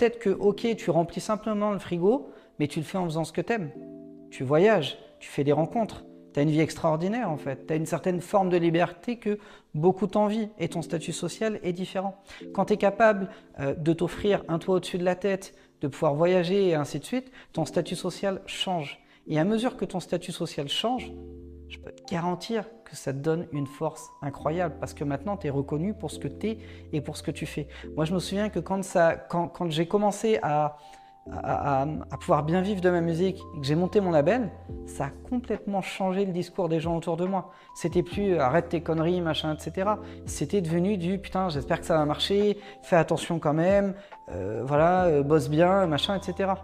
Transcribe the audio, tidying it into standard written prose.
Peut-être que, ok, tu remplis simplement le frigo, mais tu le fais en faisant ce que t'aimes. Tu voyages, tu fais des rencontres, tu as une vie extraordinaire en fait. Tu as une certaine forme de liberté que beaucoup t'envient et ton statut social est différent. Quand tu es capable de t'offrir un toit au-dessus de la tête, de pouvoir voyager et ainsi de suite, ton statut social change. Et à mesure que ton statut social change, je peux te garantir que ça te donne une force incroyable parce que maintenant tu es reconnu pour ce que tu es et pour ce que tu fais. Moi je me souviens que quand j'ai commencé à pouvoir bien vivre de ma musique et que j'ai monté mon label, ça a complètement changé le discours des gens autour de moi. C'était plus arrête tes conneries, machin, etc. C'était devenu du putain, j'espère que ça va marcher, fais attention quand même, voilà, bosse bien, machin, etc.